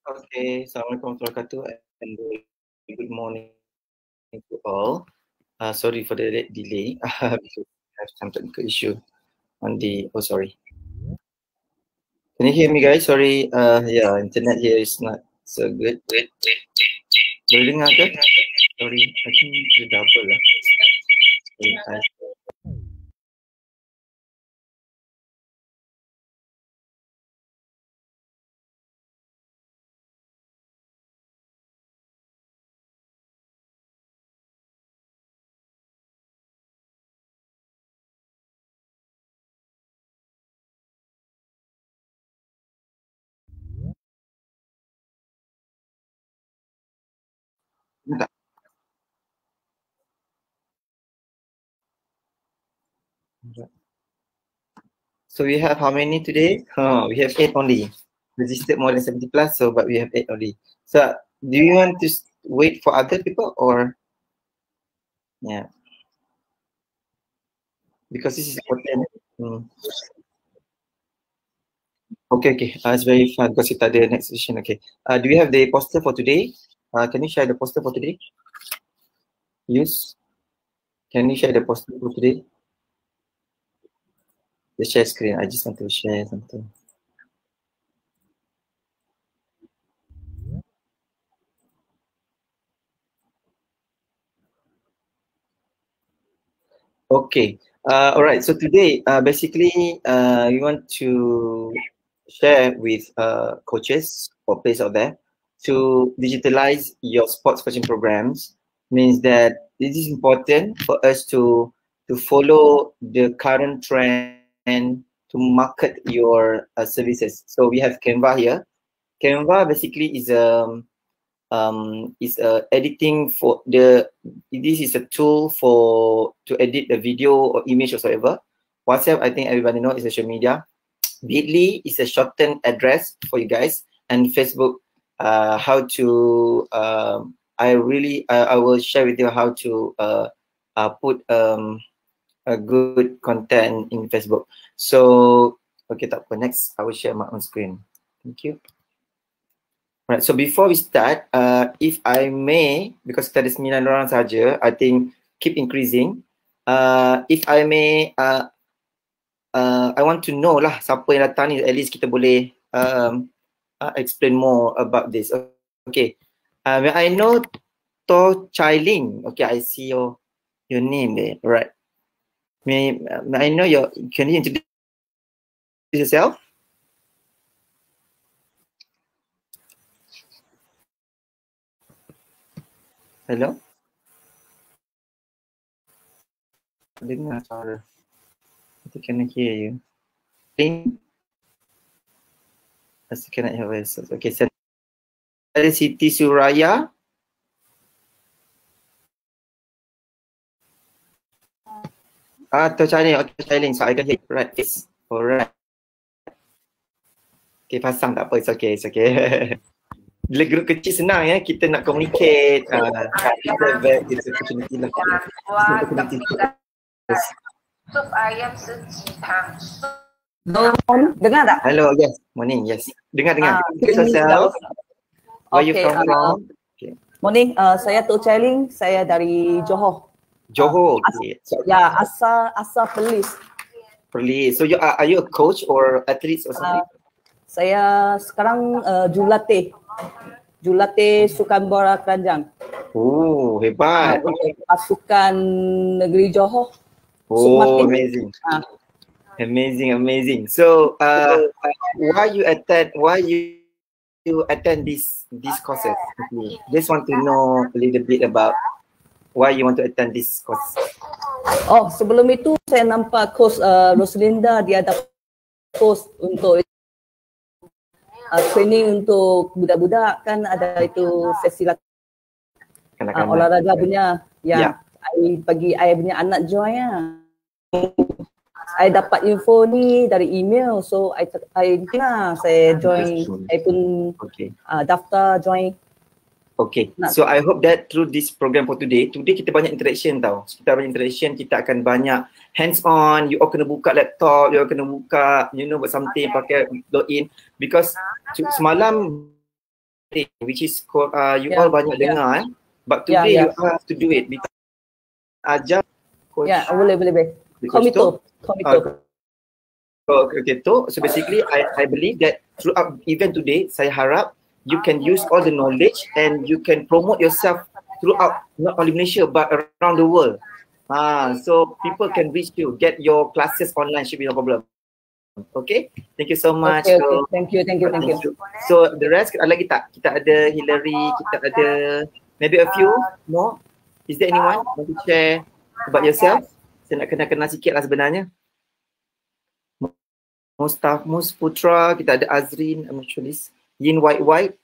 Okay, Assalamualaikum warahmatullahi wabarakatuh and good morning to all. Sorry for the delay. Because I have some technical issue on the. Oh, sorry. Can you hear me, guys? Sorry. Yeah, internet here is not so good. Boleh dengar ke? Sorry, I think it's double lah. Okay, Dengar tak? So we have how many today? We have 8 only. Registered more than 70 plus, so but we have 8 only. So do you want to wait for other people or yeah? Because this is important. Hmm. Okay. It's very fun because kita ada next session. Okay. Do we have the poster for today? Can you share the poster for today? Use. Can you share the poster for today? The share screen. I just want to share something. Okay. All right. So today, basically, we want to share with coaches or players out there to digitalize your sports coaching programs. Means that it is important for us to follow the current trend to market your services. So we have Canva here. Canva basically is editing for the, this is a tool for to edit the video or image or whatever. WhatsApp, I think everybody know, is social media. Bitly is a shortened address for you guys, and Facebook, how to I will share with you how to put a good content in Facebook. So okay, tak apa. Next, I will share my own screen. Thank you. Right, so before we start, if I may, because kita ada 9 orang saja, I think keep increasing. If I may, I want to know lah siapa yang datang ni, at least kita boleh explain more about this. Okay, may I know To Chai Ling? Okay, I see your name there. Right. May I know can you introduce yourself? Hello? Dengar suara. I cannot hear you. Ling? I cannot hear voice. Okay, ada Siti Suraya. To Chai Ling. Okay, Chai Ling. So I can hear you. Right. Yes. Alright. Okay, pasang tak apa. It's okay. Bila grup kecil senang ya, kita nak communicate. It's opportunity lah. Dengar tak? Hello, yes. Morning, yes. Dengar. Introduce yourself. Where you from? Okay. Morning, saya Tu Chai Ling. Saya dari Johor. Johor. Okay. Ya, asal Perlis. So are you a coach or athlete or something? Saya sekarang jurulatih sukan bola keranjang. Oh, hebat. Pasukan negeri Johor. Oh, amazing. Amazing. So, why you attend these courses? Just want to know a little bit about why you want to attend this course. Oh, sebelum itu saya nampak course Roslinda, dia ada course untuk training untuk budak-budak, kan ada itu sesi olahraga punya. Ya. I bagi I punya anak join ya. I dapat info ni dari email, so saya join. I pun daftar join. Okay, so I hope that through this program for today kita banyak interaction tau. Kita banyak interaction, kita akan banyak hands on. You all kena buka laptop, you all kena buka, buat something, pakai login. Because semalam which is you all banyak dengar but today you have to do it because ajar coach. Boleh. Komito. Okay, so basically I believe that throughout event today, saya harap you can use all the knowledge and you can promote yourself throughout not only Malaysia but around the world. So people can reach you, get your classes online, should be no problem. Okay, thank you so much. Okay. Thank you. So the rest ada lagi tak? Kita ada Hillary, kita ada maybe a few more. Is there anyone want to share about yourself? Saya nak kenal sikit lah sebenarnya. Mus Putra, kita ada Azrin, Amachulis, Yin White,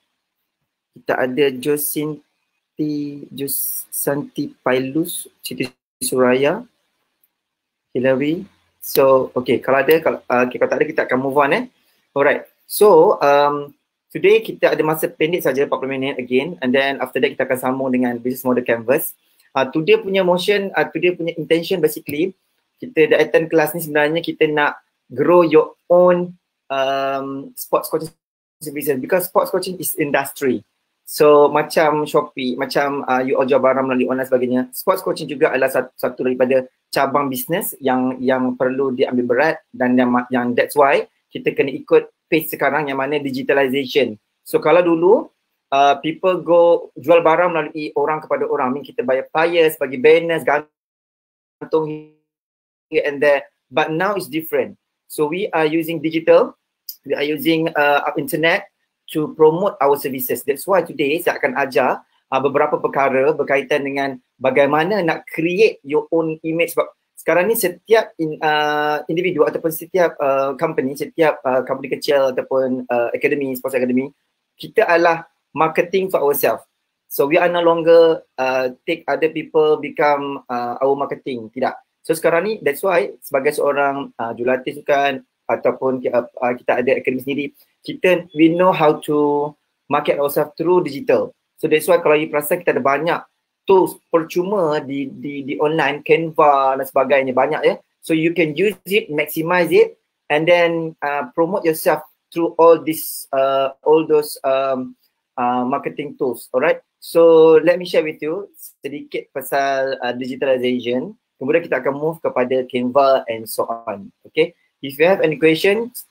kita ada Josanti Pailus, Siti Suraya, Hillary. So, okay, kalau tak ada kita akan move on Alright, so today kita ada masa pendek saja 40 minit again, and then after that kita akan sambung dengan business model canvas. Today punya motion, today punya intention basically, kita dah attend kelas ni sebenarnya kita nak grow your own sports coaching services because sports coaching is industry. So macam Shopee, macam you all jual barang melalui online sebagainya, sports coaching juga adalah satu daripada cabang bisnes yang perlu diambil berat dan yang that's why kita kena ikut pace sekarang yang mana digitalization. So kalau dulu people go jual barang melalui orang kepada orang, kita bayar flyers, bagi banners, gantung here and there, but now it's different. So we are using digital, we are using internet to promote our services. That's why today saya akan ajar beberapa perkara berkaitan dengan bagaimana nak create your own image. Sebab sekarang ni setiap individu ataupun setiap company, setiap company kecil ataupun academy, sports academy, kita adalah marketing for ourselves. So we are no longer take other people become our marketing. Tidak. So sekarang ni that's why sebagai seorang jurulatih sukan ataupun kita ada akademi sendiri, we know how to market ourselves through digital. So that's why kalau you perasan kita ada banyak tools percuma di online, Canva dan sebagainya, banyak So you can use it, maximize it and then promote yourself through all those marketing tools. Alright, so let me share with you sedikit pasal digitalization. Kemudian kita akan move kepada Canva and so on. Okay, if you have any questions,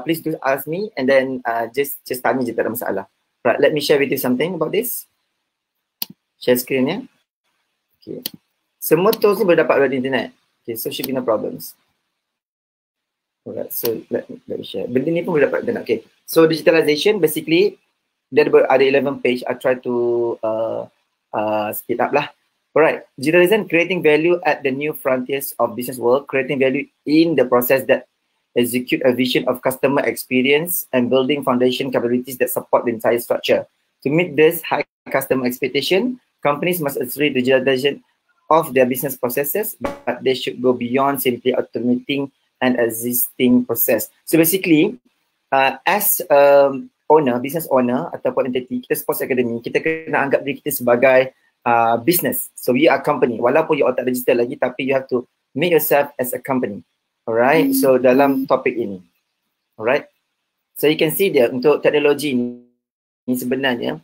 please do ask me and then just tanya je, tak ada masalah. Right, let me share with you something about this. Share screen Okay. Semua tools ni boleh dapat dari internet. Okay, so should be no problems. Alright, so let me share. Benda ni pun boleh dapat internet. Okay, so digitalization basically dia ada 11 page. I try to speed up lah. Alright, digitalization, creating value at the new frontiers of business world, creating value in the process that execute a vision of customer experience and building foundation capabilities that support the entire structure. To meet this high customer expectation, companies must accelerate digitalization of their business processes, but they should go beyond simply automating an existing process. So basically, as business owner ataupun entity, kita sports academy, kita kena anggap diri kita sebagai business. So we are company. Walaupun you all tak register lagi, tapi you have to make yourself as a company. Alright, so dalam topik ini. Alright, so you can see dia untuk teknologi ni sebenarnya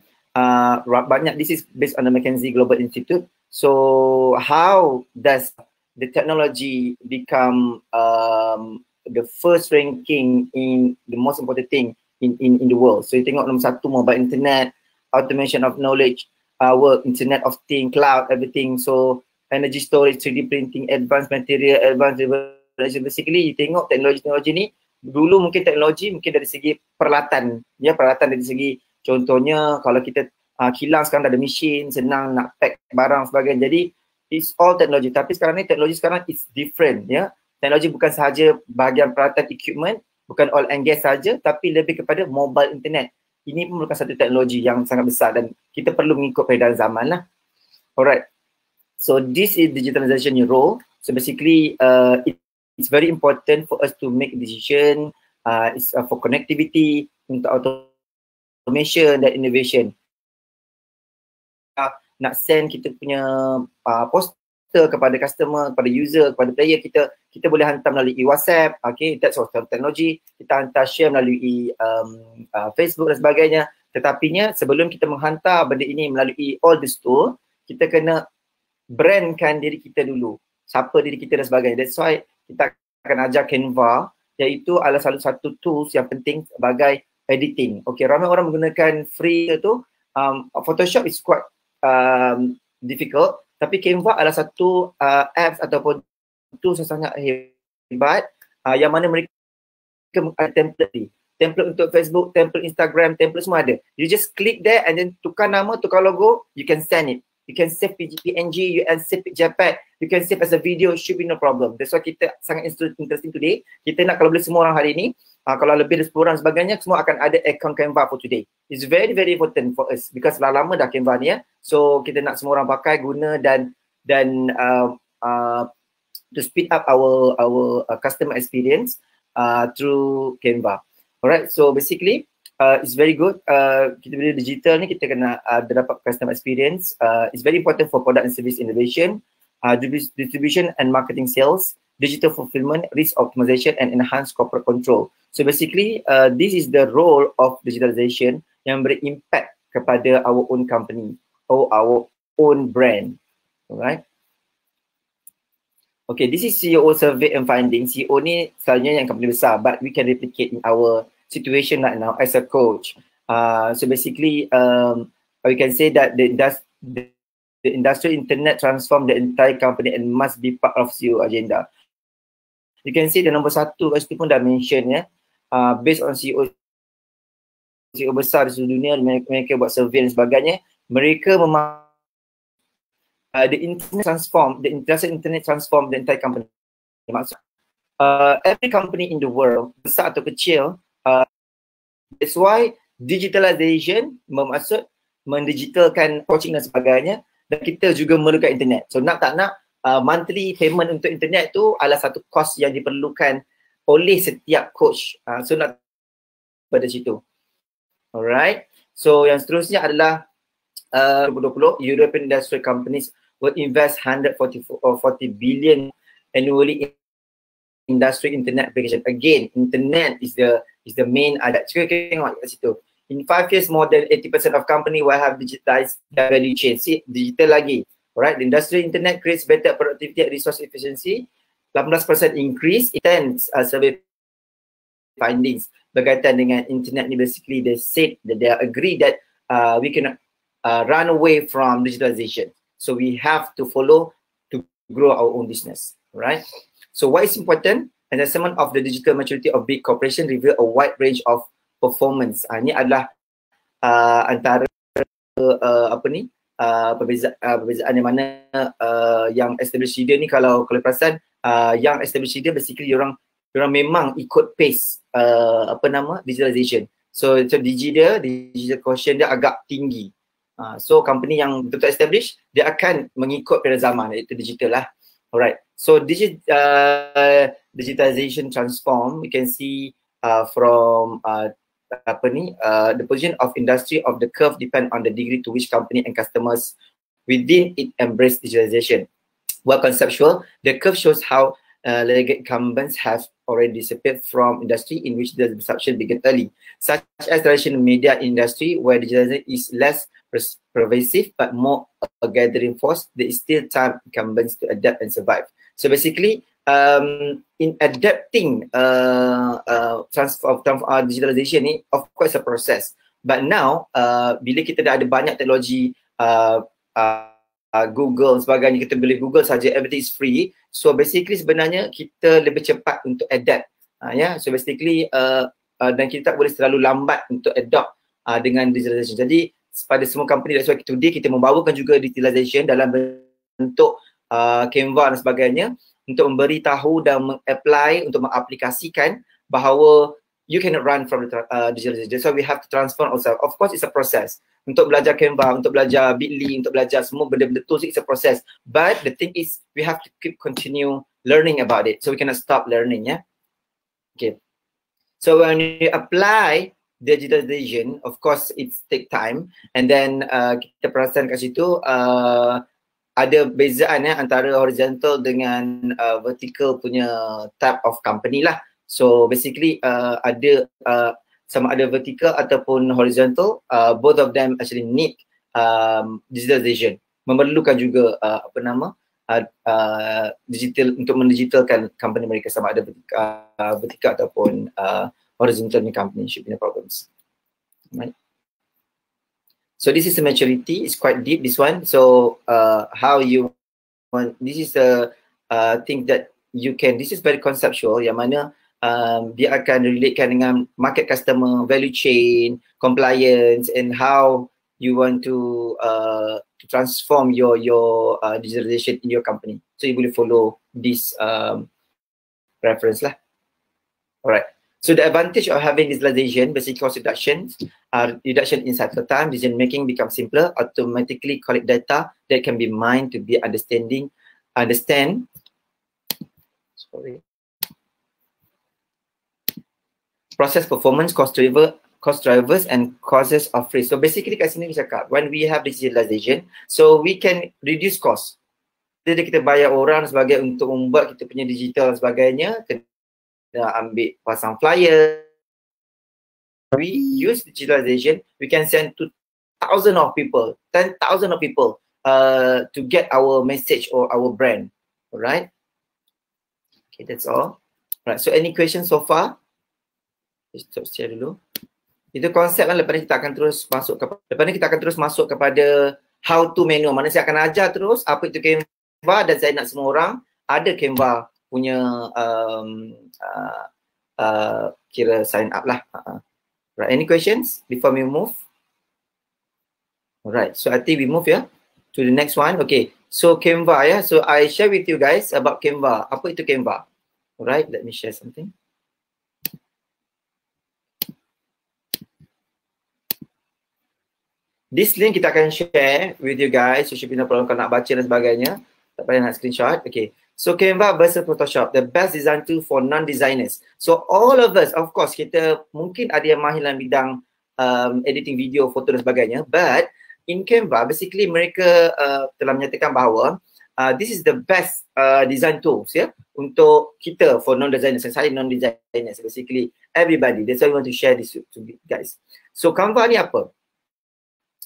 banyak, this is based on the McKinsey Global Institute. So how does the technology become the first ranking in the most important thing in the world? So you tengok nombor satu, mobile internet, automation of knowledge, work, internet of things, cloud, everything. So energy storage, 3D printing, advanced material, advanced basically you tengok teknologi ni dulu mungkin dari segi peralatan, peralatan dari segi contohnya kalau kita kilang sekarang dah ada mesin, senang nak pack barang sebagainya, jadi it's all teknologi. Tapi sekarang ni teknologi sekarang it's different, teknologi bukan sahaja bahagian peralatan equipment, bukan oil and gas saja, tapi lebih kepada mobile internet. Ini pun merupakan satu teknologi yang sangat besar dan kita perlu mengikut peredaran zaman lah. Alright, so this is digitalization role. So basically it's very important for us to make a decision. It's for connectivity, untuk automation dan innovation. Nak send kita punya poster kepada customer, kepada user, kepada player, kita boleh hantar melalui WhatsApp. Okay, that's all teknologi. Kita hantar share melalui Facebook dan sebagainya. Tetapinya sebelum kita menghantar benda ini melalui all this tool, kita kena brandkan diri kita dulu. Siapa diri kita dan sebagainya. That's why kita akan ajar Canva, iaitu adalah salah satu tools yang penting sebagai editing. Okay, ramai orang menggunakan free tu. Photoshop is quite difficult, tapi Canva adalah satu apps ataupun tools yang sangat hebat yang mana mereka ada template untuk Facebook, template Instagram, template semua ada. You just click there and then tukar nama, tukar logo, you can send it. You can save PNG, you can save JPEG, you can save as a video, should be no problem. That's why kita sangat interesting today. Kita nak kalau boleh semua orang hari ni, kalau lebih dari 10 orang sebagainya, semua akan ada account Canva for today. It's very important for us because lama dah Canva ni ya. So kita nak semua orang pakai, guna dan to speed up our customer experience through Canva. Alright, so basically it's very good. Kita beli digital ni kita kena dapat customer experience. It's very important for product and service innovation, distribution and marketing sales, digital fulfillment, risk optimization and enhanced corporate control. So basically this is the role of digitalization yang berimpact kepada our own company or our own brand. Alright. Okay, this is CEO survey and finding. CEO ni selalunya yang company besar, but we can replicate in our situation right now as a coach. So basically, we can say that the industrial internet transformed the entire company and must be part of CEO agenda. You can see the nombor 1 kat situ pun dah mention ya. Based on CEO besar di seluruh dunia, mereka buat survey dan sebagainya, mereka the industrial internet transform the entire company. Maksud every company in the world, besar atau kecil, that's why digitalization bermaksud mendigitalkan coaching dan sebagainya, dan kita juga memerlukan internet. So nak tak nak monthly payment untuk internet tu adalah satu cost yang diperlukan oleh setiap coach. So nak pada situ. Alright. So yang seterusnya adalah 2020 European industrial companies will invest 140 billion annually in industry internet application. Again, internet is the main adat. Cuba tengok kat situ. In 5 years, more than 80% of company will have digitized their value chain. See, digital lagi. Alright, the industrial internet creates better productivity and resource efficiency. 18% increase. Intense survey findings berkaitan dengan internet ni. Basically, they said that they agree that we cannot run away from digitalization. So we have to follow to grow our own business. Right? So what is important? An assessment of the digital maturity of big corporation reveal a wide range of performance. Ini adalah antara perbezaan yang mana yang established leader ni, kalau perasan yang established leader basically orang memang ikut pace digitalization. So digital quotient dia agak tinggi. So company yang betul established, dia akan mengikut pada zaman, iaitu digital lah. Alright, so digitalization transform, you can see from the position of industry of the curve depend on the degree to which company and customers within it embrace digitalization. While conceptual, the curve shows how legacy incumbents have already disappeared from industry in which the disruption began early, such as traditional media industry where digitalization is less pervasive but more a gathering force. There is still time incumbents to adapt and survive. So basically, in adapting transfer of digitalization ni, of course a process. But now, bila kita dah ada banyak teknologi, Google sebagainya, kita boleh Google saja, everything is free. So basically sebenarnya kita lebih cepat untuk adapt. So basically dan kita tak boleh terlalu lambat untuk adopt dengan digitalization. Jadi pada semua company, that's why today kita membawakan juga digitalization dalam bentuk Canva dan sebagainya, untuk memberitahu dan mengapply, untuk mengaplikasikan bahawa you cannot run from the digitalization. So we have to transform ourselves. Of course, it's a process. Untuk belajar Canva, untuk belajar Bitly, untuk belajar semua benda-benda tools, it's a process. But the thing is, we have to continue learning about it. So we cannot stop learning, yeah. Okay. So when you apply digitalization, of course, it take time. And then kita perasan kat situ ada bezaan antara horizontal dengan vertical punya type of company lah. So basically ada sama ada vertical ataupun horizontal, both of them actually need digitalization. Memerlukan juga digital untuk mendigitalkan company mereka, sama ada vertical ataupun horizontal company should be no problems. Right. So this is the maturity. It's quite deep, this one. So how you want, this is the thing that you can, this is very conceptual, yang mana dia akan relatekan dengan market customer, value chain, compliance, and how you want to transform your digitalization in your company. So you boleh follow this reference lah. Alright. So the advantage of having digitalization, basically cost reduction in cycle time, decision making becomes simpler, automatically collect data that can be mined to be process performance, cost drivers and causes of risk. So basically kat sini dia cakap, when we have digitalization, so we can reduce cost. Jadi kita bayar orang sebagai untuk membuat kita punya digital dan sebagainya, kena ambil pasang flyer. We use digitalization, we can send to thousands of people, 10,000 of people to get our message or our brand. Alright. Okay, that's all. Alright, so any questions so far? Stop share dulu. Itu konsep kan, lepas ni kita akan terus masuk kepada how to menu. Mana saya akan ajar terus apa itu Canva, dan saya nak semua orang ada Canva punya kira sign up lah. Right, any questions before we move? Alright, so I think we move to the next one. Okay, so Canva so I share with you guys about Canva. Apa itu Canva? Alright, let me share something. This link kita akan share with you guys, so should be no problem kalau nak baca dan sebagainya. Tak payah nak screenshot. Okay, so Canva versus Photoshop, the best design tool for non-designers. So all of us, of course, kita mungkin ada yang mahir dalam bidang editing video, foto dan sebagainya, but in Canva, basically mereka telah menyatakan bahawa this is the best design tools untuk kita, for non-designers. Saya non-designers, basically everybody. That's why I want to share this to you guys. So Canva ni apa?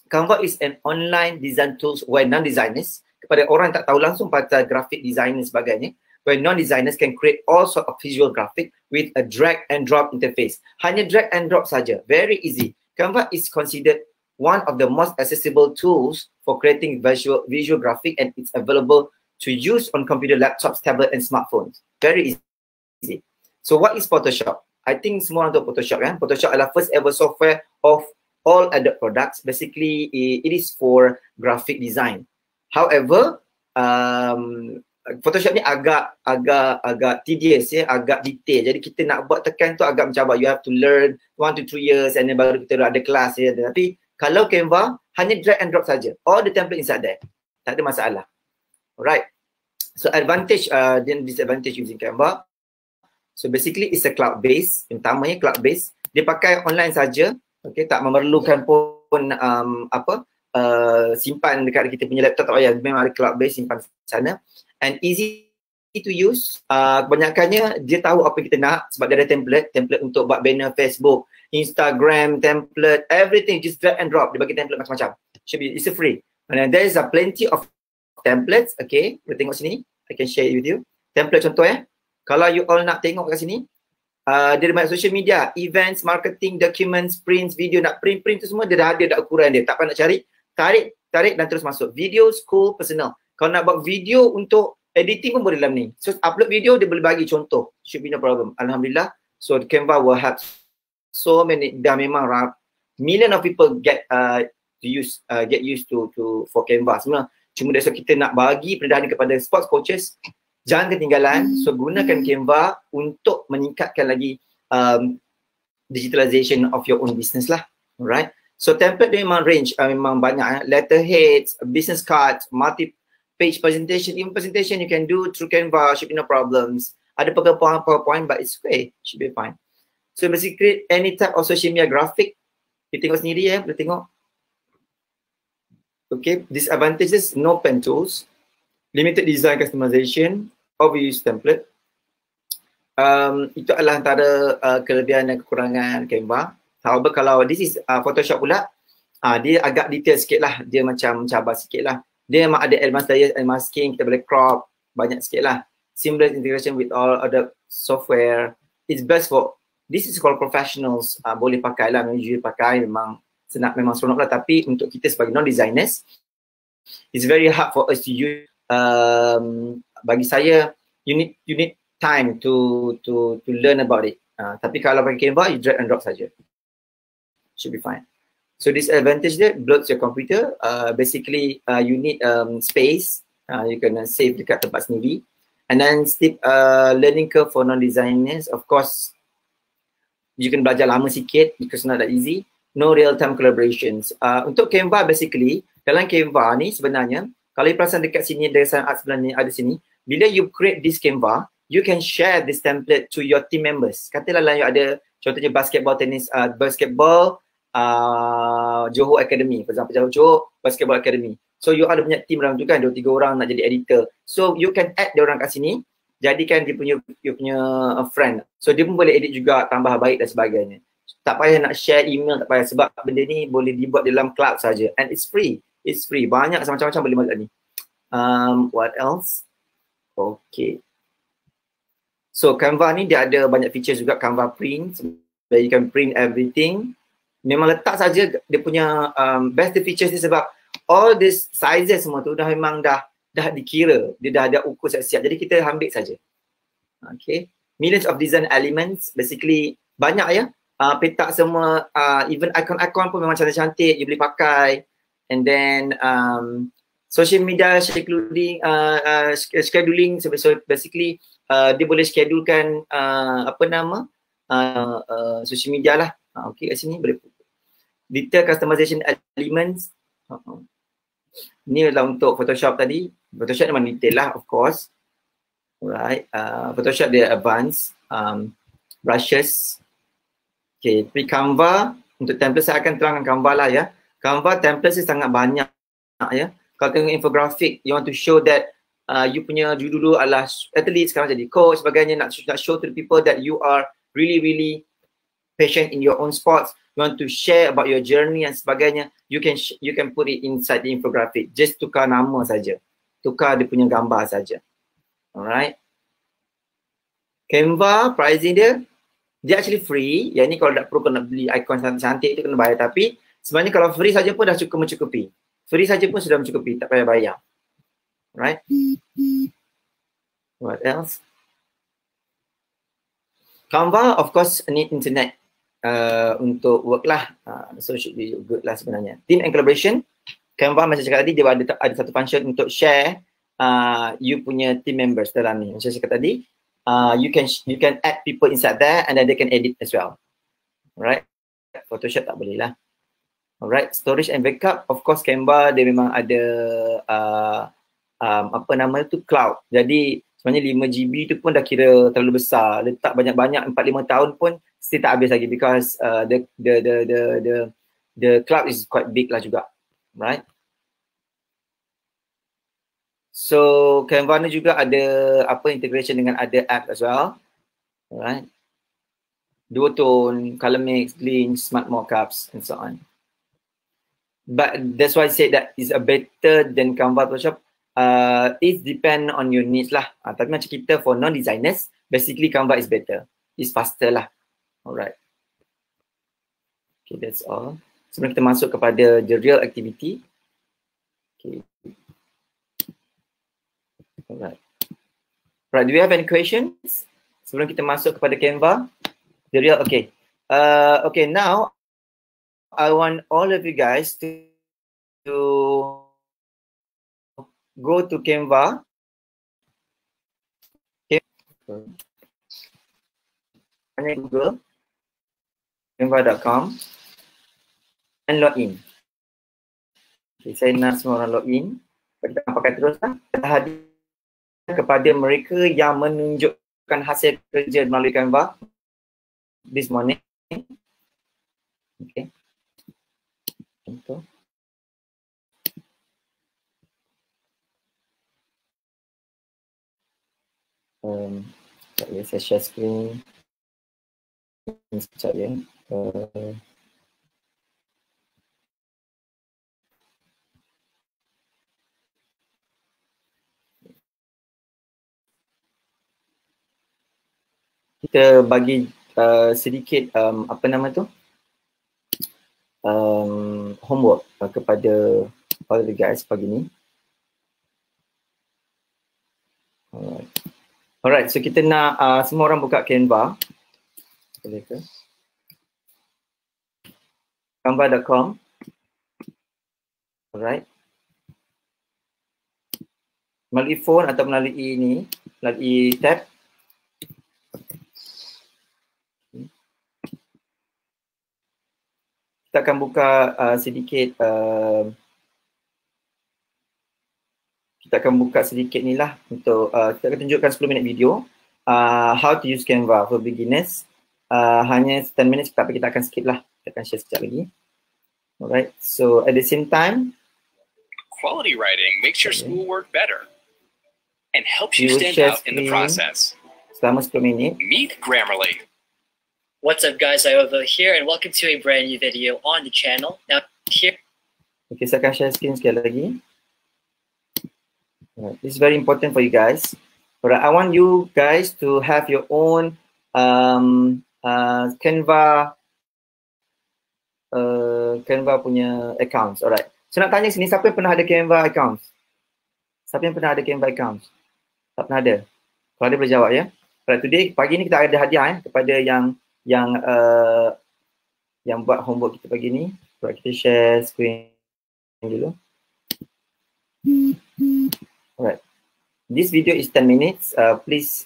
Canva is an online design tools where non-designers, kepada orang yang tak tahu langsung pasal graphic design dan sebagainya, where non-designers can create all sort of visual graphic with a drag and drop interface. Hanya drag and drop saja, very easy. Canva is considered one of the most accessible tools for creating visual graphic, and it's available to use on computer, laptops, tablet and smartphones. Very easy. So what is Photoshop? I think semua orang tahu Photoshop kan? Photoshop adalah first ever software of all Adobe products. Basically, it is for graphic design. However, Photoshop ni agak tedious agak detail. Jadi kita nak buat tekan tu agak mencabar. You have to learn 1 to 3 years and then baru kita ada kelas Tapi kalau Canva, hanya drag and drop saja. All the template inside there. Tak ada masalah. Alright. So advantage then disadvantage using Canva. So basically it's a cloud base. Yang utamanya cloud base. Dia pakai online saja. Okay, tak memerlukan pun simpan dekat kita punya laptop, tak payah, memang ada cloud base, simpan sana, and easy to use. Kebanyakannya dia tahu apa kita nak sebab dia ada template untuk buat banner Facebook, Instagram, template, everything, just drag and drop. Dia bagi template macam-macam. It's free. And there is a plenty of templates. Okay, boleh tengok sini, I can share it with you. Template contoh kalau you all nak tengok kat sini, dia ada banyak social media, events, marketing, documents, prints, video, nak print tu semua dia dah ada ukuran dia. Tak payah nak cari, tarik dan terus masuk. Video, school, personal. Kalau nak buat video untuk editing pun boleh dalam ni. So upload video dia boleh bagi contoh. Should be no problem. Alhamdulillah. So Canva will have so many, dah memang million of people get used to for Canva. Sebenarnya cuma dari kita nak bagi perendahan kepada sports coaches, jangan ketinggalan. So gunakan Canva untuk meningkatkan lagi digitalization of your own business lah. Alright. So template dia memang range, memang banyak. Letterheads, business cards, multi-page presentation. Even presentation you can do through Canva, should be no problems. Ada PowerPoint but it's okay, should be fine. So basically any type of social media graphic, kita tengok sendiri boleh tengok. Okay, disadvantages, no pen tools, limited design customization, overuse template. Itu adalah antara kelebihan dan kekurangan Canva. However, kalau this is Photoshop pula, dia agak detail sikit lah. Dia macam cabar sikit lah. Dia memang ada advanced layer and masking, kita boleh crop banyak sikit lah. Seamless integration with all other software. It's best for, this is called professionals, boleh pakai lah, usually pakai, memang memang seronok lah. Tapi untuk kita sebagai non-designers, it's very hard for us to use. Bagi saya, you need time to learn about it. Tapi kalau pakai Canva, you drag and drop saja. Should be fine. So disadvantage there, bloats your computer. Basically, you need space. You can save dekat tempat sendiri. And then steep learning curve for non-designers. Of course, you can belajar lama sikit because it's not that easy. No real-time collaborations. Untuk Canva, basically, dalam Canva ni sebenarnya, kalau you perasan dekat sini, design art sebenarnya ada sini, bila you create this Canva, you can share this template to your team members. Katalah you ada, contohnya basketball, tennis, basketball, Johor Academy, for example, Johor Basketball Academy. So you ada banyak team dalam tu kan, 2-3 orang nak jadi editor. So you can add dia orang kat sini, jadikan dia punya friend. So dia pun boleh edit juga, tambah baik dan sebagainya. Tak payah nak share email, tak payah, sebab benda ni boleh dibuat dalam cloud saja. And it's free. It's free. Banyak macam-macam boleh buat ni. What else? Okay. So Canva ni dia ada banyak features juga, Canva print, where you can print everything. Memang letak saja dia punya best features ni, sebab all this sizes semua tu memang dah dikira, dia dah ada ukur siap-siap, jadi kita ambil saja. Okay, millions of design elements, basically banyak ya, petak semua, even icon-icon pun memang cantik-cantik, you boleh pakai. And then social media scheduling, so basically dia boleh schedulekan social media lah. Okay, kat sini boleh detail customization elements. Ni adalah untuk Photoshop tadi. Photoshop memang detail lah, of course. Alright, Photoshop dia advanced, brushes. Okay, Canva untuk template, saya akan terangkan Canva lah ya. Canva template saya sangat banyak ya. Kalau tengok infographic, you want to show that you punya dulu adalah athlete, sekarang jadi coach, sebagainya, nak show to the people that you are really passionate in your own sports. You want to share about your journey and sebagainya, you can put it inside the infographic. Just tukar nama saja, tukar dia punya gambar saja. Alright. Canva pricing dia actually free. Yang ni kalau tak perlu nak beli icon cantik tu kena bayar, tapi sebenarnya kalau free saja pun dah cukup mencukupi. Free saja pun sudah mencukupi, tak payah bayar. Right? What else? Canva of course need internet untuk work lah, so should be good lah sebenarnya. Team and collaboration, Canva macam cakap tadi, dia ada satu function untuk share you punya team members dalam ni. Macam saya cakap tadi, you can add people inside there and then they can edit as well. Alright, Photoshop tak boleh lah. Alright, storage and backup, of course Canva dia memang ada cloud. Jadi sebenarnya 5GB tu pun dah kira terlalu besar. Letak banyak-banyak 4-5 tahun pun still tak habis lagi, because the cloud is quite big lah juga. Right? So Canva ni juga ada integration dengan other app as well. Alright. Duotone, color mix, glint, smart mockups and so on. But that's why I say that is a better than Canva Photoshop. It depend on your needs lah. Tapi macam kita for non-designers, basically Canva is better. It's faster lah. Alright. Okay, that's all. Sebelum kita masuk kepada the real activity. Okay. Alright. Right, do we have any questions? Sebelum kita masuk kepada Canva. The real, okay. Okay, now I want all of you guys to go to Canva. Okay. Google canva.com and log in. Okay, saya nak semua orang log in. Kita akan pakai terus lah. Kita hadir kepada mereka yang menunjukkan hasil kerja melalui Canva this morning. Okay. Contoh. Sekejap ya, saya share screen. Sekejap ya. kita bagi sedikit apa nama tu homework kepada all the guys pagi ni. Alright, so kita nak semua orang buka Canva. Boleh ke? Canva.com. Alright. Melalui phone atau melalui ini, melalui tab. Kita akan buka sedikit ni lah untuk kita akan tunjukkan 10 minit video how to use Canva for beginners. Hanya 10 minit tapi kita akan skip lah. Kita akan share sekejap lagi. Alright, so at the same time, quality writing makes your schoolwork better and helps you stand out in the process. Selama 10 minit. Meet Grammarly. What's up guys, Iovo here and welcome to a brand new video on the channel. Now here. Okay, saya akan share screen sekali lagi. Alright, this is very important for you guys. Alright, I want you guys to have your own Canva punya accounts. Alright. So nak tanya sini, siapa yang pernah ada Canva accounts? Siapa yang pernah ada Canva accounts? Tak pernah ada? Kalau ada boleh jawab ya. Alright, today, pagi ni kita ada hadiah kepada yang buat homework kita pagi ni. Alright, kita share screen dulu. Alright. This video is 10 minutes. Please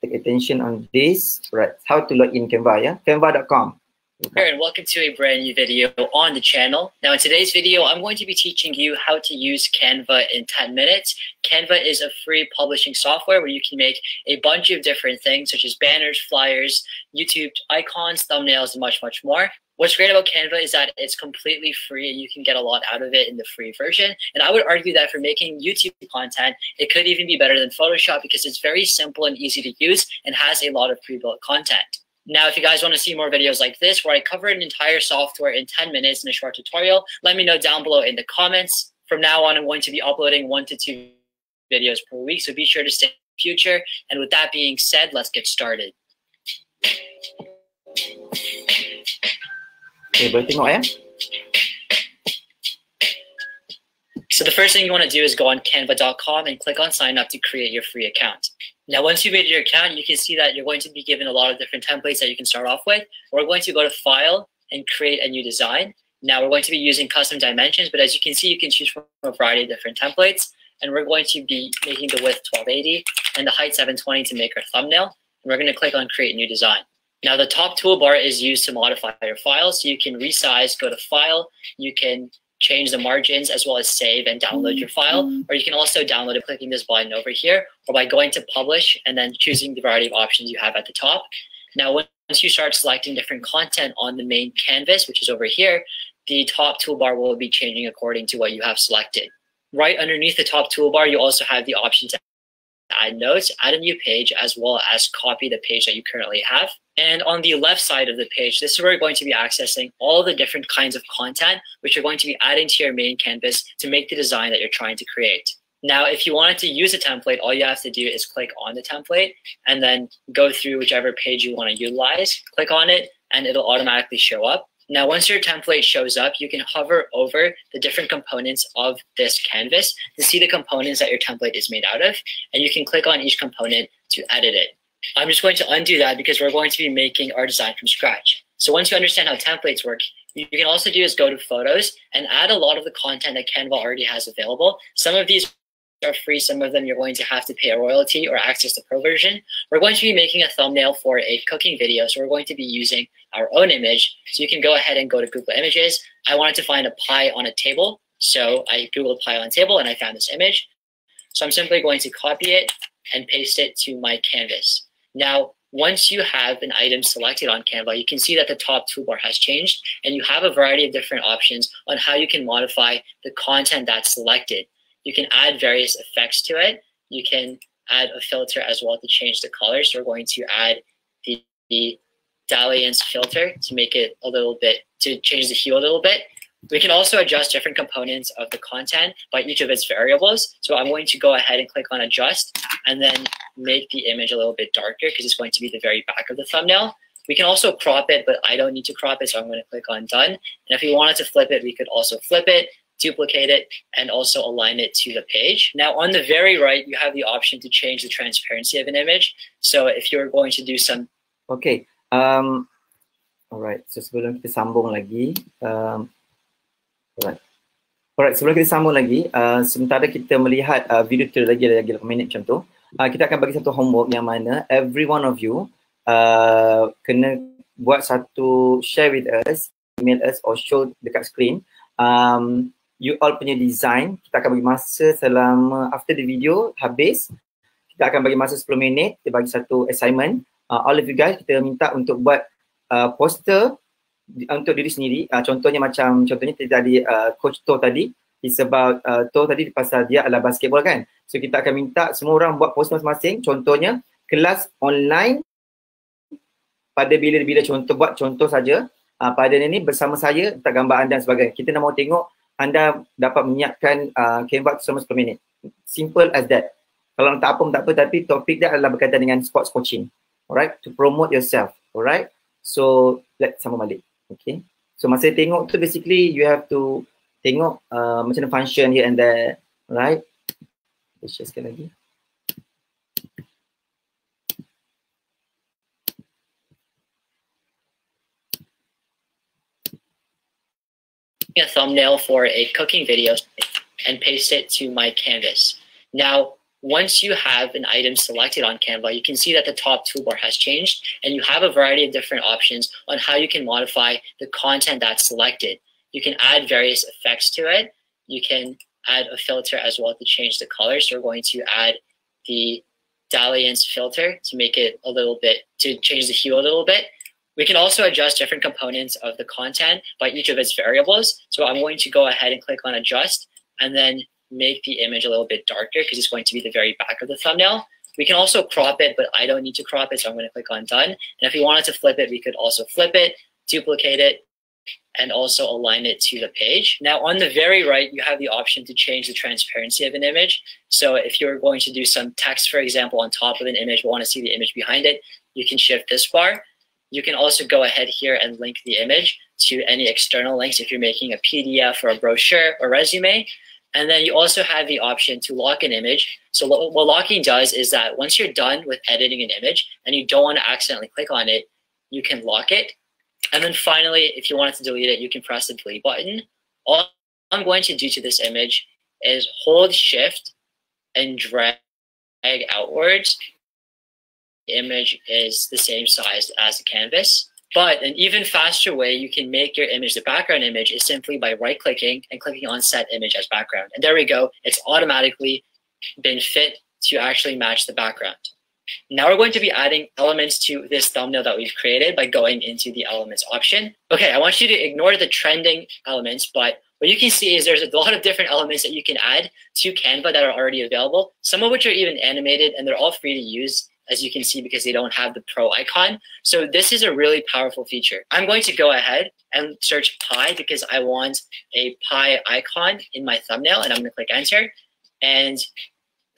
take attention on this. Right. How to log in Canva, yeah? Canva.com. And welcome to a brand new video on the channel. Now in today's video, I'm going to be teaching you how to use Canva in 10 minutes. Canva is a free publishing software where you can make a bunch of different things such as banners, flyers, YouTube icons, thumbnails, and much, much more. What's great about Canva is that it's completely free and you can get a lot out of it in the free version. And I would argue that for making YouTube content, it could even be better than Photoshop because it's very simple and easy to use and has a lot of pre-built content. Now, if you guys want to see more videos like this, where I cover an entire software in 10 minutes in a short tutorial, let me know down below in the comments. From now on, I'm going to be uploading 1 to 2 videos per week, so be sure to stay in the future. And with that being said, let's get started. Okay, boleh tengok ya. So the first thing you want to do is go on canva.com and click on sign up to create your free account. Now, once you've made your account, you can see that you're going to be given a lot of different templates that you can start off with. We're going to go to File and create a new design. Now, we're going to be using custom dimensions, but as you can see, you can choose from a variety of different templates. And we're going to be making the width 1280 and the height 720 to make our thumbnail. And we're going to click on Create New Design. Now, the top toolbar is used to modify your file. So you can resize, go to File, you can change the margins as well as save and download your file, or you can also download it clicking this button over here, or by going to publish and then choosing the variety of options you have at the top. Now, once you start selecting different content on the main canvas, which is over here, the top toolbar will be changing according to what you have selected. Right underneath the top toolbar, you also have the option to add notes, add a new page, as well as copy the page that you currently have. And on the left side of the page, this is where you're going to be accessing all the different kinds of content, which you're going to be adding to your main canvas to make the design that you're trying to create. Now, if you wanted to use a template, all you have to do is click on the template and then go through whichever page you want to utilize, click on it, and it'll automatically show up. Now, once your template shows up, you can hover over the different components of this canvas to see the components that your template is made out of, and you can click on each component to edit it. I'm just going to undo that because we're going to be making our design from scratch. So once you understand how templates work, you can also do is go to Photos and add a lot of the content that Canva already has available. Some of these are free, some of them you're going to have to pay a royalty or access the pro version. We're going to be making a thumbnail for a cooking video, so we're going to be using our own image. So you can go ahead and go to Google Images. I wanted to find a pie on a table, so I Googled pie on table and I found this image. So I'm simply going to copy it and paste it to my canvas. Now, once you have an item selected on Canva, you can see that the top toolbar has changed and you have a variety of different options on how you can modify the content that's selected. You can add various effects to it. You can add a filter as well to change the color. So we're going to add the dalliance filter to make it a little bit, to change the hue a little bit. We can also adjust different components of the content by each of its variables. So I'm going to go ahead and click on adjust and then make the image a little bit darker because it's going to be the very back of the thumbnail. We can also crop it, but I don't need to crop it, so I'm going to click on done. And if we wanted to flip it, we could also flip it, duplicate it, and also align it to the page. Now on the very right, you have the option to change the transparency of an image. So if you're going to do some... Okay, alright, so sebelum kita sambung lagi, alright, sebelum kita sambung lagi, sementara kita melihat video tu lagi 8 minit macam tu, kita akan bagi satu homework yang mana every one of you kena buat satu share with us, email us or show dekat screen you all punya design. Kita akan bagi masa selama after the video habis, kita akan bagi masa 10 minit, kita bagi satu assignment. All of you guys, kita minta untuk buat poster untuk diri sendiri. Contohnya tadi coach To tadi, it's about To tadi pasal dia adalah basketball kan. So kita akan minta semua orang buat poster masing-masing. Contohnya kelas online pada bila-bila, buat contoh saja. Pada ini bersama saya, letak gambar anda dan sebagainya. Kita nak mau tengok anda dapat menyiapkan Canva selama 10 minit. Simple as that. Kalau tak apa, tapi topik dia adalah berkaitan dengan sports coaching. Alright, to promote yourself. Alright, so let's sambung balik. Okay, so masa tengok tu basically you have to tengok macam mana function here and there. Alright, let's share sekali lagi. A thumbnail for a cooking video and paste it to my canvas. Now, once you have an item selected on Canva, you can see that the top toolbar has changed and you have a variety of different options on how you can modify the content that's selected. You can add various effects to it. You can add a filter as well to change the color. So we're going to add the dalliance filter to make it a little bit, to change the hue a little bit. We can also adjust different components of the content by each of its variables. So I'm going to go ahead and click on adjust and then make the image a little bit darker because it's going to be the very back of the thumbnail. We can also crop it, but I don't need to crop it, so I'm going to click on done. And if we wanted to flip it, we could also flip it, duplicate it, and also align it to the page. Now on the very right, you have the option to change the transparency of an image. So if you're going to do some text, for example, on top of an image, but want to see the image behind it, you can shift this bar. You can also go ahead here and link the image to any external links if you're making a PDF or a brochure or resume. And then you also have the option to lock an image. So what locking does is that once you're done with editing an image and you don't want to accidentally click on it, you can lock it. And then finally, if you wanted to delete it, you can press the delete button. All I'm going to do to this image is hold shift and drag outwards. The image is the same size as the canvas. But an even faster way you can make your image the background image is simply by right-clicking and clicking on Set Image as Background. And there we go. It's automatically been fit to actually match the background. Now we're going to be adding elements to this thumbnail that we've created by going into the Elements option. Okay, I want you to ignore the trending elements, but what you can see is there's a lot of different elements that you can add to Canva that are already available, some of which are even animated, and they're all free to use, as you can see, because they don't have the pro icon. So this is a really powerful feature. I'm going to go ahead and search pie because I want a pie icon in my thumbnail, and I'm going to click enter. And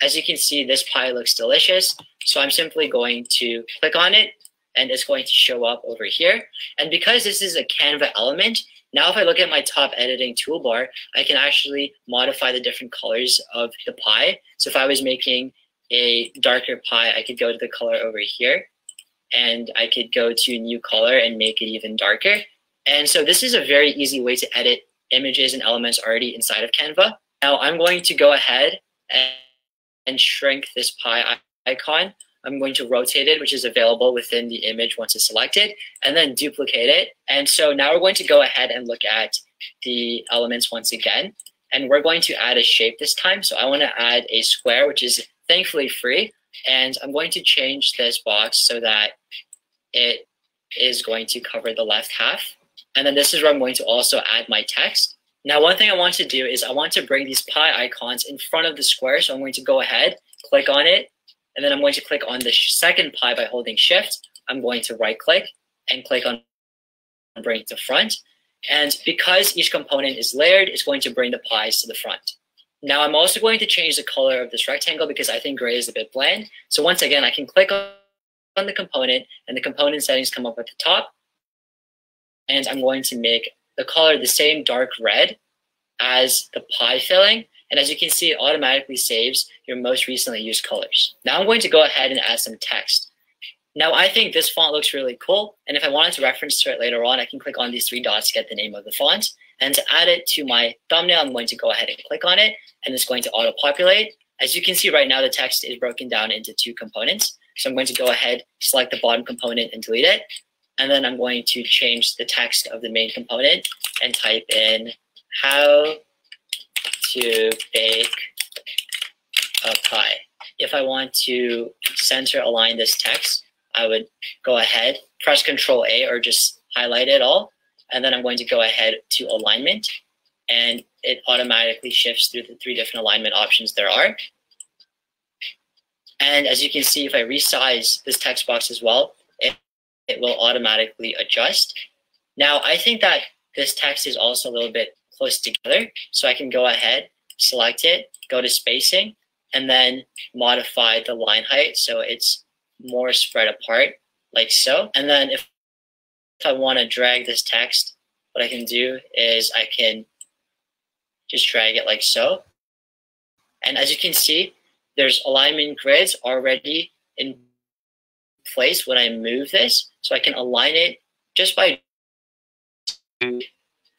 as you can see, this pie looks delicious. So I'm simply going to click on it and it's going to show up over here. And because this is a Canva element, now if I look at my top editing toolbar, I can actually modify the different colors of the pie. So if I was making a darker pie, I could go to the color over here and I could go to new color and make it even darker. And so this is a very easy way to edit images and elements already inside of Canva. Now I'm going to go ahead and shrink this pie icon. I'm going to rotate it, which is available within the image once it's selected, and then duplicate it. And so now we're going to go ahead and look at the elements once again. And we're going to add a shape this time. So I want to add a square, which is thankfully free. And I'm going to change this box so that it is going to cover the left half. And then this is where I'm going to also add my text. Now, one thing I want to do is I want to bring these pie icons in front of the square. So I'm going to go ahead, click on it, and then I'm going to click on the second pie by holding shift. I'm going to right click and click on bring to front. And because each component is layered, it's going to bring the pies to the front. Now I'm also going to change the color of this rectangle because I think gray is a bit bland. So once again, I can click on the component and the component settings come up at the top. And I'm going to make the color the same dark red as the pie filling. And as you can see, it automatically saves your most recently used colors. Now I'm going to go ahead and add some text. Now I think this font looks really cool. And if I wanted to reference to it later on, I can click on these three dots to get the name of the font. And to add it to my thumbnail, I'm going to go ahead and click on it, and it's going to auto-populate. As you can see right now, the text is broken down into two components. So I'm going to go ahead, select the bottom component and delete it. And then I'm going to change the text of the main component and type in how to bake a pie. If I want to center align this text, I would go ahead, press Control A or just highlight it all. And then I'm going to go ahead to alignment, and it automatically shifts through the three different alignment options there are. And as you can see, if I resize this text box as well, it will automatically adjust. Now, I think that this text is also a little bit close together. So I can go ahead, select it, go to spacing, and then modify the line height so it's more spread apart, like so. And then if I want to drag this text, what I can do is I can just drag it like so. And as you can see, there's alignment grids already in place when I move this. So I can align it just by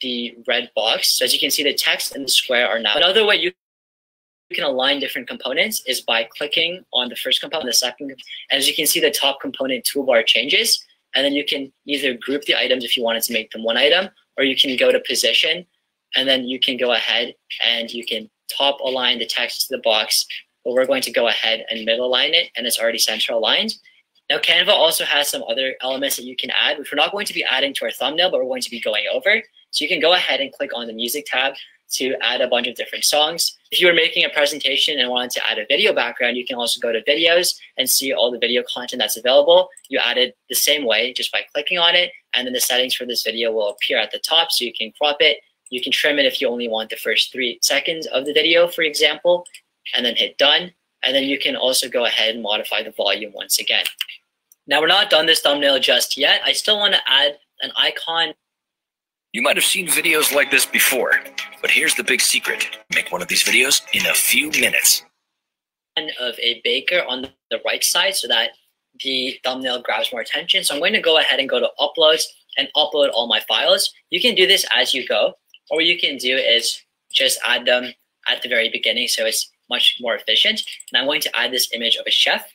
the red box. So as you can see, the text and the square are now. Another way you can align different components is by clicking on the first component, the second. And as you can see, the top component toolbar changes. And then you can either group the items if you wanted to make them one item, or you can go to position, and then you can go ahead and you can top align the text to the box. But we're going to go ahead and middle align it, and it's already center aligned. Now Canva also has some other elements that you can add, which we're not going to be adding to our thumbnail, but we're going to be going over. So you can go ahead and click on the music tab to add a bunch of different songs. If you were making a presentation and wanted to add a video background, you can also go to videos and see all the video content that's available. You add it the same way just by clicking on it, and then the settings for this video will appear at the top, so you can crop it. You can trim it if you only want the first 3 seconds of the video, for example, and then hit done. And then you can also go ahead and modify the volume once again. Now we're not done this thumbnail just yet. I still want to add an icon. You might have seen videos like this before, but here's the big secret. Make one of these videos in a few minutes. Of a baker on the right side so that the thumbnail grabs more attention. So I'm going to go ahead and go to uploads and upload all my files. You can do this as you go, or what you can do is just add them at the very beginning so it's much more efficient. And I'm going to add this image of a chef,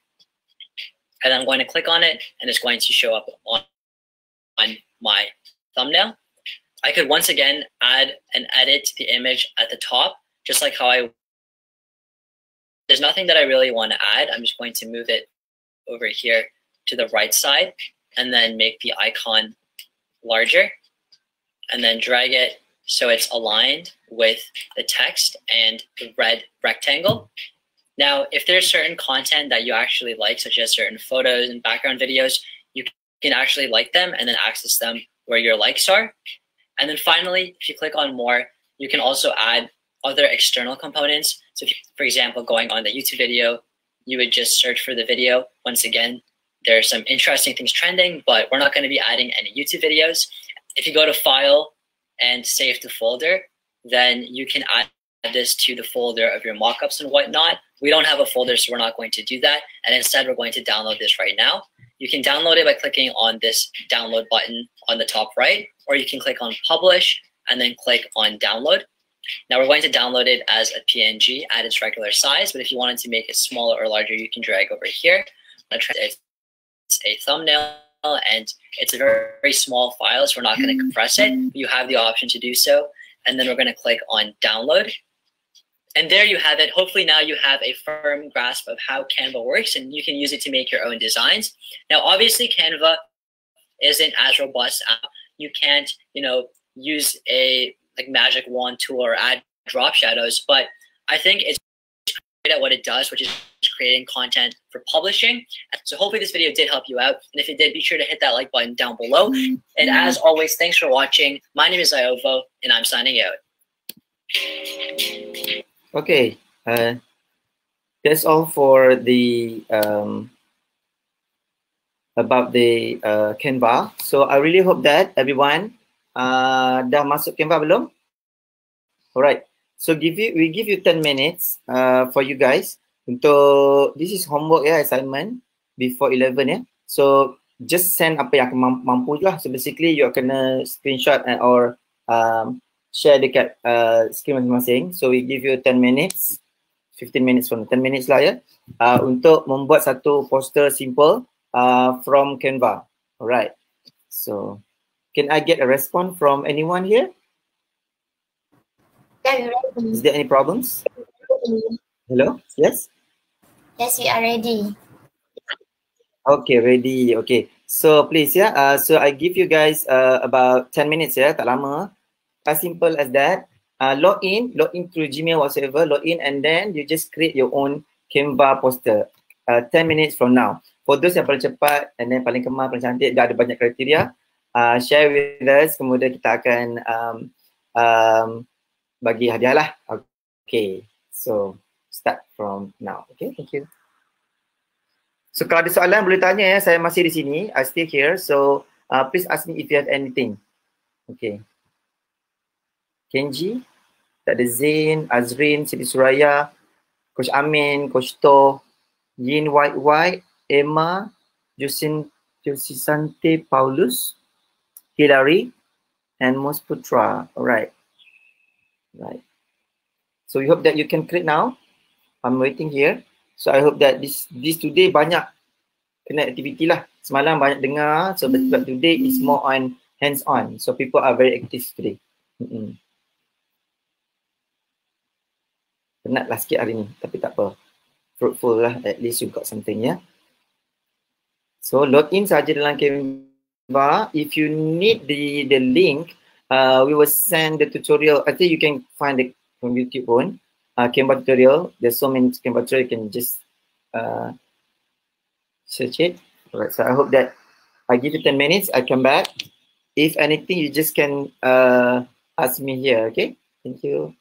and I'm going to click on it, and it's going to show up on my thumbnail. I could once again add and edit the image at the top, just like how there's nothing that I really want to add. I'm just going to move it over here to the right side and then make the icon larger and then drag it so it's aligned with the text and the red rectangle. Now, if there's certain content that you actually like, such as certain photos and background videos, you can actually like them and then access them where your likes are. And then finally, if you click on more, you can also add other external components. So if you, for example, going on the YouTube video, you would just search for the video. Once again, there are some interesting things trending, but we're not going to be adding any YouTube videos. If you go to File and Save to Folder, then you can add this to the folder of your mockups and whatnot. We don't have a folder, so we're not going to do that. And instead, we're going to download this right now. You can download it by clicking on this download button on the top right, or you can click on Publish and then click on Download. Now we're going to download it as a PNG at its regular size, but if you wanted to make it smaller or larger, you can drag over here. It's a thumbnail, and it's a very, very small file, so we're not going to compress it. You have the option to do so, and then we're going to click on Download. And there you have it. Hopefully now you have a firm grasp of how Canva works, and you can use it to make your own designs. Now, obviously, Canva isn't as robust. You can't, use a magic wand tool or add drop shadows, but I think it's great at what it does, which is creating content for publishing. So hopefully this video did help you out. And if it did, be sure to hit that like button down below. And as always, thanks for watching. My name is Iovo, and I'm signing out. Okay, that's all for the about the Canva. So I really hope that everyone dah masuk Canva belum? Alright. So we give you 10 minutes for you guys untuk this is homework ya, assignment before 11 ya. So just send apa yang mampu lah. So basically you kena screenshot or share dekat screen masing-masing. So we give you 10 minutes, 15 minutes from 10 minutes lah ya, untuk membuat satu poster simple from Canva. Alright. So can I get a response from anyone here? Yeah, we're ready. Is there any problems? Hello? Yes? Yes, we are ready. Okay, ready. Okay. So please, yeah. So I give you guys about 10 minutes, yeah. Tak lama. As simple as that. Log in through Gmail whatsoever. Log in and then you just create your own Canva poster. 10 minutes from now. For those yang paling cepat and then paling kemar, paling cantik, dah ada banyak kriteria. Share with us. Kemudian kita akan bagi hadiah lah. Okay. So start from now. Okay, thank you. So kalau ada soalan boleh tanya ya, saya masih di sini, I stay here. So please ask me if you have anything. Okay. Kenji, tak ada Zain, Azrin, Siti Suraya, Coach Amin, Coach To, Yin White, Emma, Josisante Paulus, Hilary, and Mus Putra. Alright. Right. So we hope that you can create now. I'm waiting here. So I hope that this today banyak kena activity lah. Semalam banyak dengar. So but today is more on hands-on. So people are very active today. Penat lah sikit hari ni. Tapi tak apa. Fruitful lah. At least you got something ya. So log in saja dalam Canva. If you need the link, we will send the tutorial. I think you can find it from YouTube pun. Canva tutorial. There's so many Canva tutorial. You can just search it. Alright, so I hope that I give you 10 minutes. I come back. If anything, you just can ask me here. Okay. Thank you.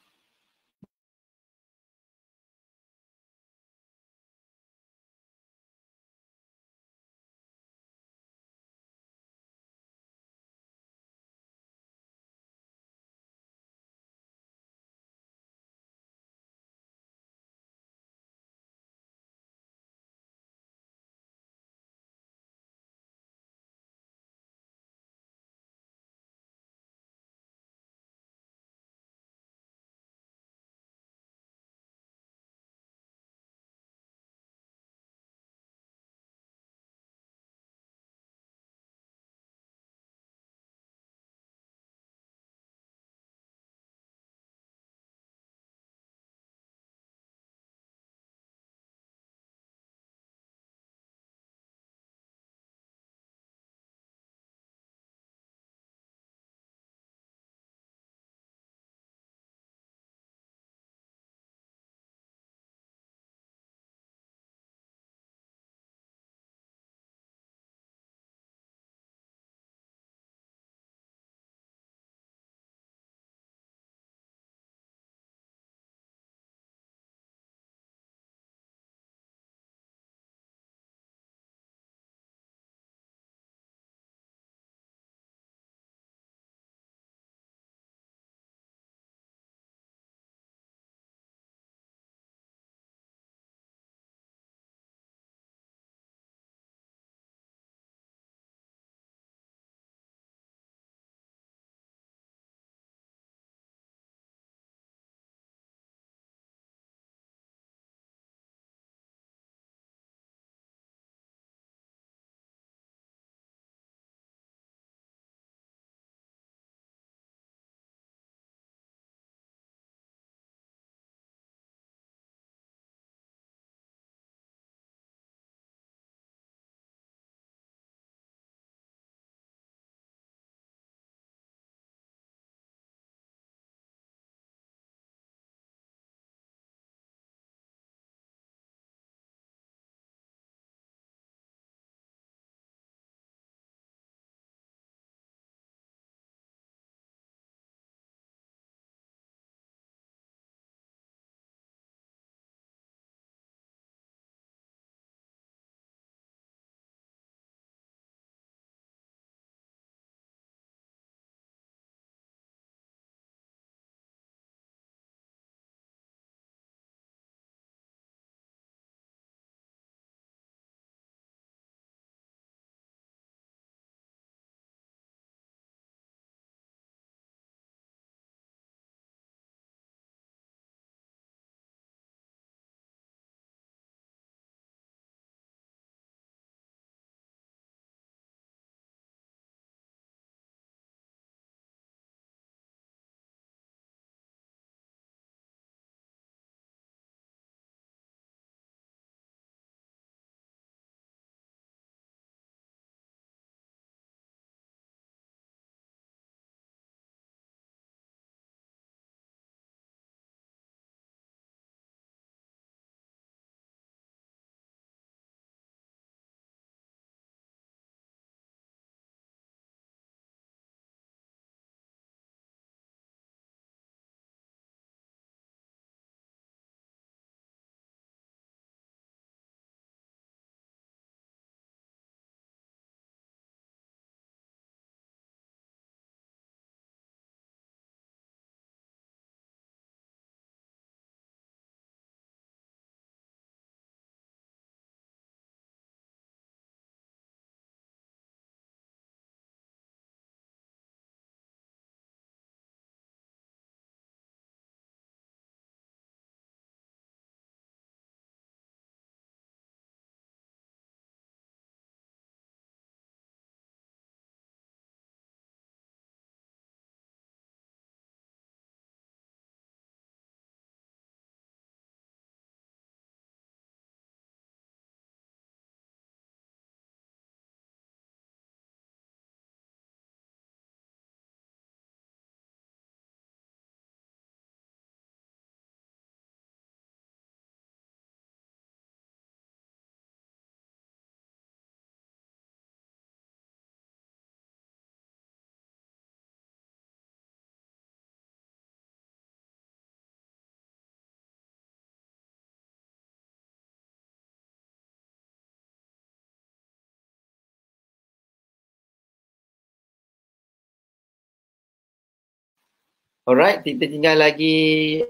Alright, kita tinggal lagi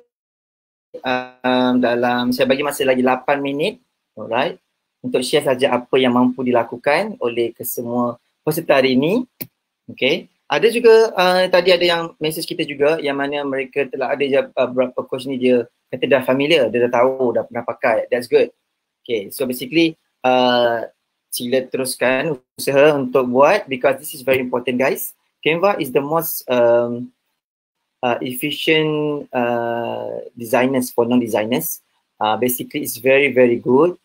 dalam, saya bagi masa lagi 8 minit, alright, untuk share saja apa yang mampu dilakukan oleh kesemua peserta hari ini. Okay, ada juga tadi ada yang message kita juga yang mana mereka telah ada beberapa coach ni dia kata dah familiar, dia dah tahu, dah pernah pakai. That's good. Okay, so basically sila teruskan usaha untuk buat, because this is very important guys. Canva is the most efficient designers for non-designers. Basically it's very good.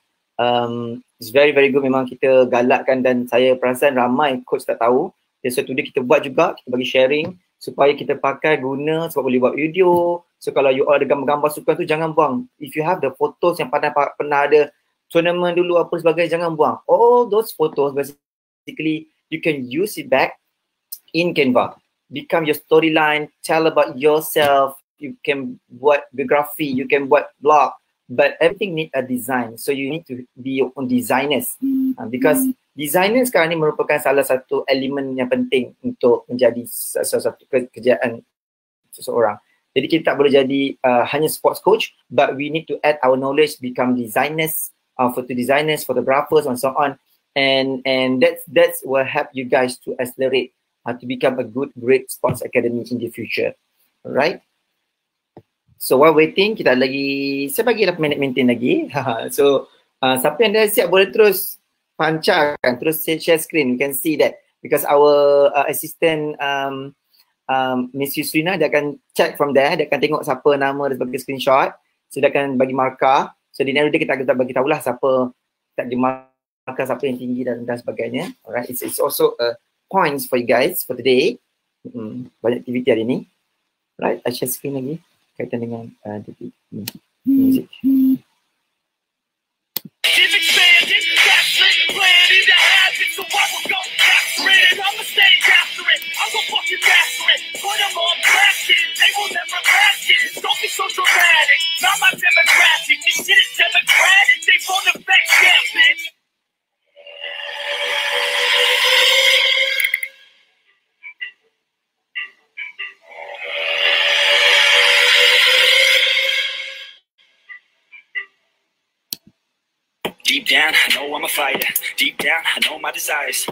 It's very good, memang kita galakkan dan saya perasan ramai coach tak tahu. So today kita buat juga, kita bagi sharing supaya kita pakai guna sebab boleh buat video. So kalau you all ada gambar-gambar sukan tu jangan buang. If you have the photos yang pernah ada tournament dulu apa sebagainya, jangan buang. All those photos basically you can use it back in Canva. Become your storyline, tell about yourself, you can buat biografi, you can buat blog, but everything need a design. So you need to be your own designers because designer sekarang ni merupakan salah satu elemen yang penting untuk menjadi salah satu kerjaan seseorang. Jadi kita tak boleh jadi hanya sports coach, but we need to add our knowledge, become designers, photo designers, photographers and so on, and that's will help you guys to accelerate to become a great sports academy in the future. Alright. So while waiting, kita lagi, saya bagi 8 minit maintain lagi. So siapa yang dah siap boleh terus pancarkan, terus share screen. You can see that because our assistant Miss Yusrina, dia akan check from there, dia akan tengok siapa nama dia sebagai screenshot. So dia akan bagi markah. So di nanti kita bagi tahulah siapa tak di markah, siapa yang tinggi dan sebagainya. Alright, it's also a points for you guys for today. Banyak aktiviti hari ni. Right, I share screen lagi kaitan dengan music. Deep down, I know I'm a fighter. Deep down, I know my desires.